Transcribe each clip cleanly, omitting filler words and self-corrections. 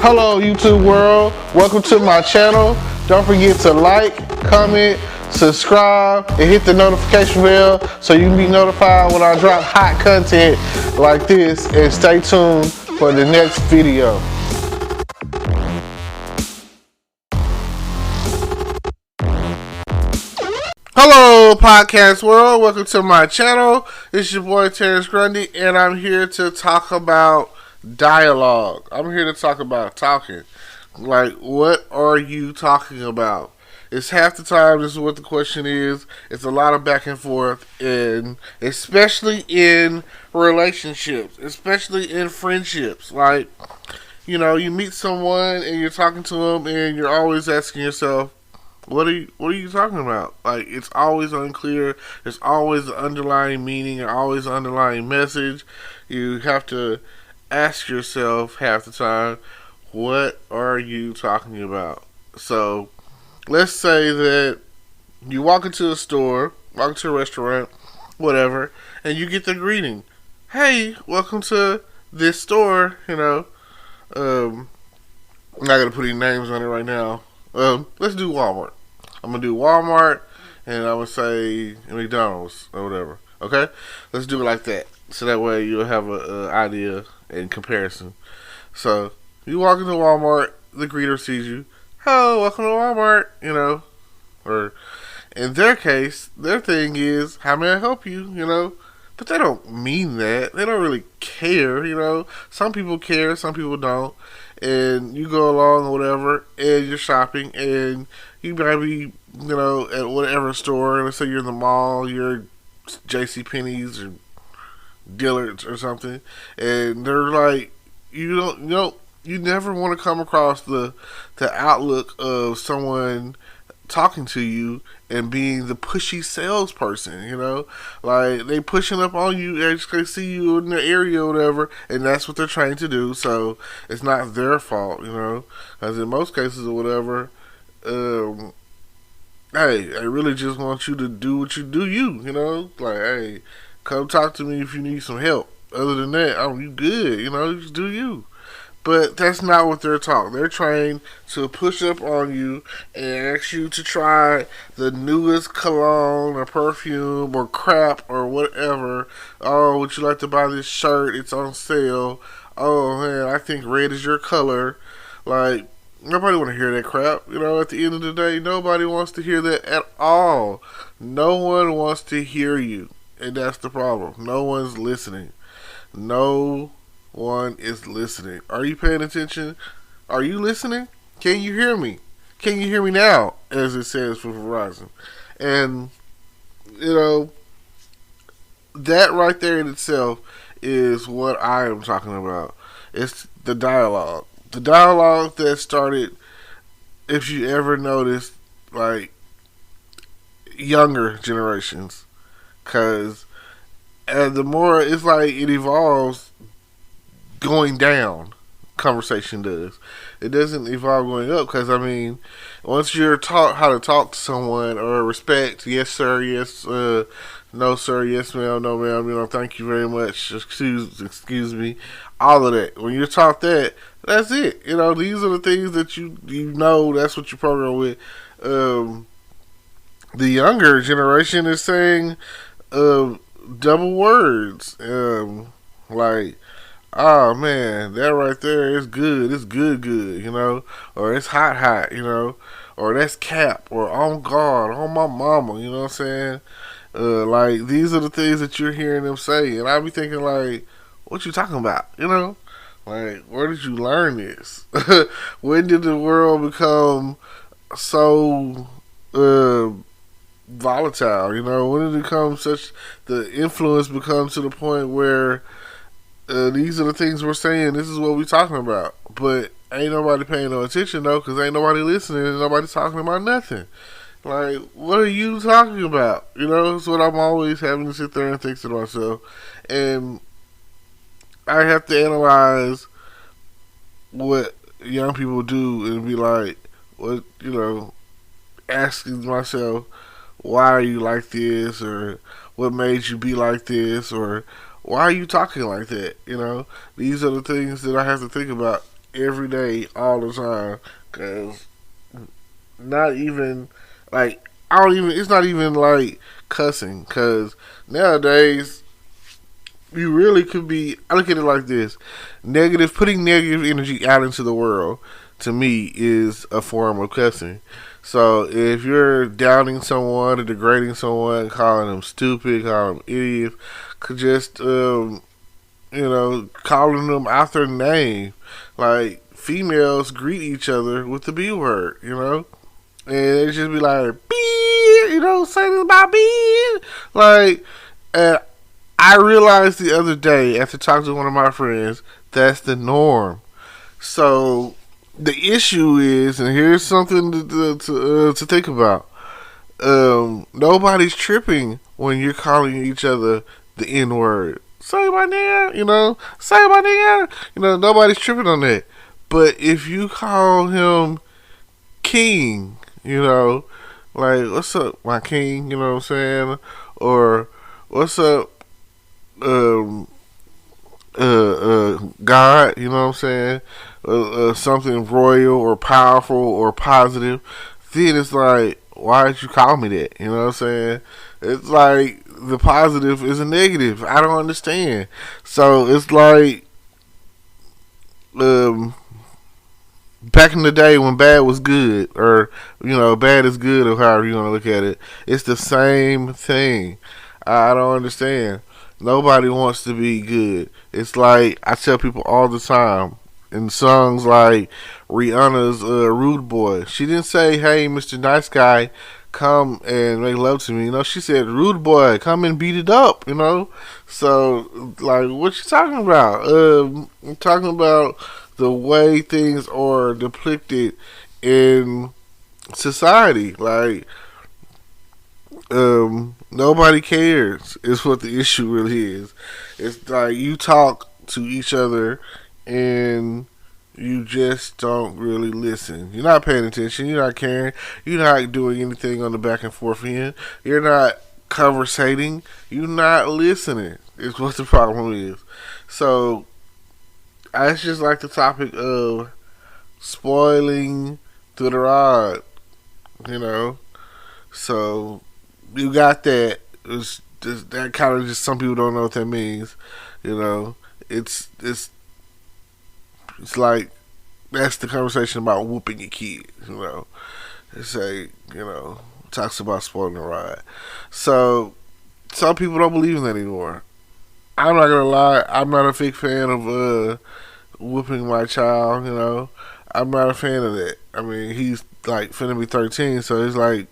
Hello YouTube world, welcome to my channel. Don't forget to like, comment, subscribe, and hit the notification bell so you can be notified when I drop hot content like this, and stay tuned for the next video. Hello podcast world, welcome to my channel. It's your boy Terrence Grundy, and I'm here to talk about dialogue. I'm here to talk about talking. Like, what are you talking about? It's half the time, this is what the question is. It's a lot of back and forth, and especially in relationships, especially in friendships. Like, you know, you meet someone and you're talking to them and you're always asking yourself, what are you talking about? Like, it's always unclear. There's always an underlying meaning and always an underlying message. You have to ask yourself half the time, what are you talking about? So, let's say that you walk into a store, walk into a restaurant, whatever, and you get the greeting. Hey, welcome to this store, you know. I'm not going to put any names on it right now. Let's do Walmart. I'm going to do Walmart, and I'm going to say McDonald's or whatever. Okay? Let's do it like that. So that way you'll have an idea in comparison. So, you walk into Walmart, the greeter sees you. Oh, welcome to Walmart, you know. Or, in their case, their thing is, how may I help you, you know. But they don't mean that. They don't really care, you know. Some people care, some people don't. And you go along or whatever, and you're shopping, and you might be, you know, at whatever store. Let's say you're in the mall, you're JCPenney's or Dillard's or something, and they're like, you never want to come across the outlook of someone talking to you and being the pushy salesperson, you know, like they pushing up on you as they see you in the area or whatever, and that's what they're trying to do. So it's not their fault, you know, because in most cases or whatever, hey, I really just want you to do what you do, you know, like, hey, come talk to me if you need some help. Other than that, you good, you know, just do you. But that's not what they're taught. They're trained to push up on you and ask you to try the newest cologne or perfume or crap or whatever. Oh, would you like to buy this shirt? It's on sale. Oh, man, I think red is your color. Like, nobody want to hear that crap. You know, at the end of the day, nobody wants to hear that at all. No one wants to hear you. And that's the problem. No one's listening. No one is listening. Are you paying attention? Are you listening? Can you hear me? Can you hear me now? As it says for Verizon. And, you know, that right there in itself is what I am talking about. It's the dialogue. The dialogue that started, if you ever noticed, like, younger generations. Because the more it's like it evolves, going down, conversation does. It doesn't evolve going up, because I mean, once you're taught how to talk to someone or respect, yes sir, yes, no sir, yes ma'am, no ma'am, you know, thank you very much, excuse me, all of that. When you're taught that, that's it. You know, these are the things that you know. That's what you program with. The younger generation is saying double words, like, oh man, that right there is good. It's good, you know, or it's hot, you know, or that's cap, or on guard, on my mama, you know what I'm saying? Like, these are the things that you're hearing them say, and I be thinking, like, what you talking about, you know? Like, where did you learn this? When did the world become so volatile, you know? When did it become the influence become to the point where these are the things we're saying, this is what we're talking about, but ain't nobody paying no attention though, because ain't nobody listening and nobody talking about nothing. Like, what are you talking about? You know, that's what I'm always having to sit there and think to myself, and I have to analyze what young people do and be like, what, you know, asking myself, why are you like this, or what made you be like this, or why are you talking like that? You know, these are the things that I have to think about every day, all the time. Cause not even like I don't even. It's not even like cussing. Cause nowadays you really could be. I look at it like this: negative, putting negative energy out into the world, to me, is a form of cussing. So if you're downing someone or degrading someone, calling them stupid, calling them idiot, could just calling them out their name. Like females greet each other with the B word, and they just be like, "B," say this about B, like, and I realized the other day after talking to one of my friends that's the norm. So the issue is, and here's something to think about. Nobody's tripping when you're calling each other the N word. Say my name, say my name. Nobody's tripping on that. But if you call him King, like, what's up, my king, you know what I'm saying? Or what's up, um, God, you know what I'm saying? Something royal or powerful or positive, then it's like, why did you call me that? You know what I'm saying? It's like the positive is a negative. I don't understand. So it's like, um, back in the day when bad was good, or bad is good, or however you want to look at it, it's the same thing. I don't understand. Nobody wants to be good. It's like I tell people all the time in songs like Rihanna's "Rude Boy." She didn't say, "Hey, Mr. Nice Guy, come and make love to me." She said, "Rude Boy, come and beat it up." So like, what you talking about? I'm talking about the way things are depicted in society. Like, nobody cares is what the issue really is. It's like you talk to each other and you just don't really listen. You're not paying attention. You're not caring. You're not doing anything on the back and forth end. You're not conversating. You're not listening. Is what the problem is. So I just like the topic of spoiling through the rod. You know, so you got that. It's just, that kind of just some people don't know what that means. You know, it's it's it's like that's the conversation about whooping your kids. It's like talks about spoiling the ride. So some people don't believe in that anymore. I'm not gonna lie. I'm not a big fan of whooping my child. I'm not a fan of that. I mean, he's like finna be 13, so it's like,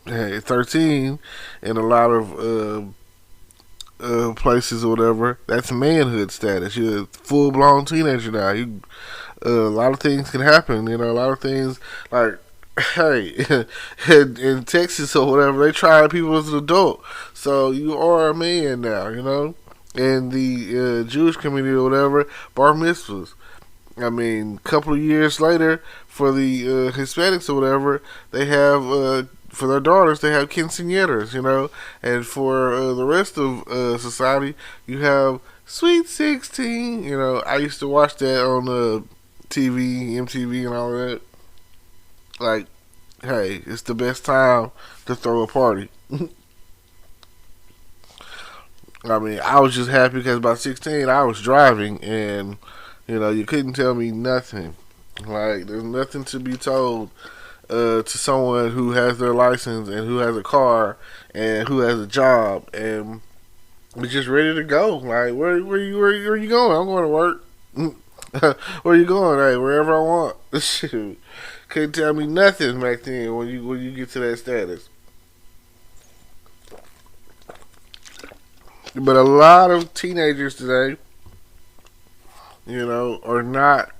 hey, 13 in a lot of places or whatever. That's manhood status. You're a full blown teenager now. A lot of things can happen. A lot of things like. Hey, in Texas or whatever, they try people as an adult. So you are a man now, And the Jewish community or whatever, bar mitzvahs. I mean, a couple of years later, for the Hispanics or whatever, they have for their daughters they have quinceañeras, and for the rest of society, you have Sweet 16. I used to watch that on TV, MTV, and all that. Like, hey, it's the best time to throw a party. I mean, I was just happy because by 16 I was driving and you couldn't tell me nothing. Like, there's nothing to be told to someone who has their license and who has a car and who has a job and is just ready to go. Like, where you going? I'm going to work. Where you going? Hey, wherever I want. Shoot. Couldn't tell me nothing back then when you get to that status. But a lot of teenagers today, are not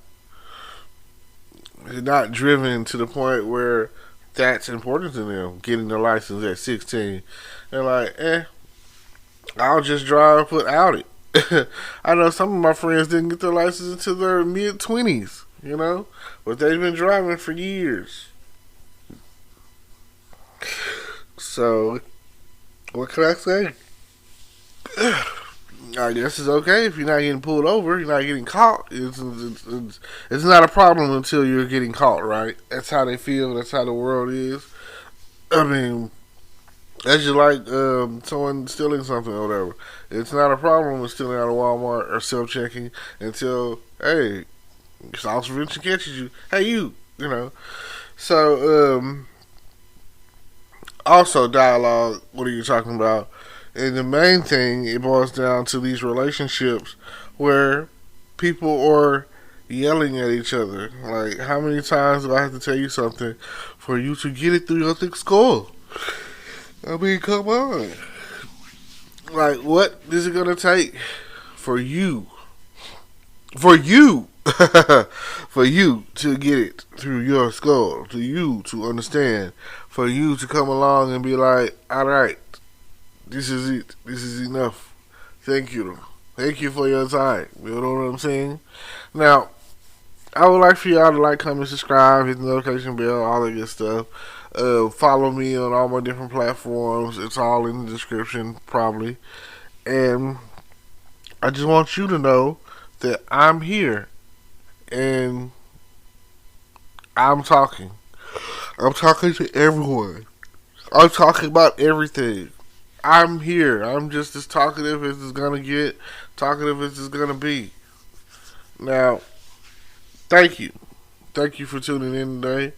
driven to the point where that's important to them, getting their license at 16. They're like, I'll just drive without it. I know some of my friends didn't get their license until their mid-20s, but they've been driving for years. So, what can I say? I guess it's okay if you're not getting pulled over, you're not getting caught. It's not a problem until you're getting caught, right? That's how they feel. That's how the world is. I mean, that's just like someone stealing something or whatever. It's not a problem with stealing out of Walmart or self-checking until, hey, Officer Vincent catches you. Hey, you know. So, also dialogue. What are you talking about? And the main thing, it boils down to these relationships where people are yelling at each other. Like, how many times do I have to tell you something for you to get it through your thick skull? I mean, come on. Like, what is it gonna take for you, for you, for you to get it through your skull, to you to understand, for you to come along and be like, all right, this is it. This is enough. Thank you. Thank you for your time. You know what I'm saying? Now, I would like for y'all to like, comment, subscribe, hit the notification bell, all that good stuff. Follow me on all my different platforms. It's all in the description, probably. And I just want you to know that I'm here and I'm talking. I'm talking to everyone. I'm talking about everything. I'm here. I'm just as talkative as it's gonna get, talkative as it's gonna be. Now, thank you. Thank you for tuning in today.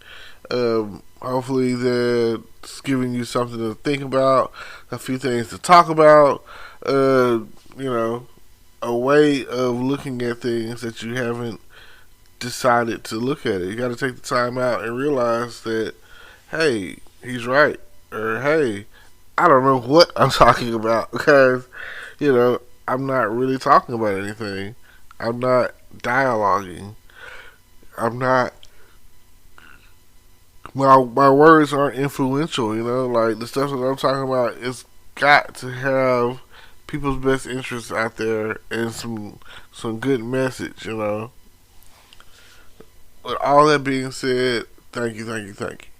Hopefully that's giving you something to think about, a few things to talk about, you know, a way of looking at things that you haven't decided to look at it. You got to take the time out and realize that, hey, he's right. Or, hey, I don't know what I'm talking about because, I'm not really talking about anything. I'm not dialoguing. I'm not. My words aren't influential. Like the stuff that I'm talking about, it's got to have people's best interests out there and some good message. With all that being said, thank you, thank you, thank you.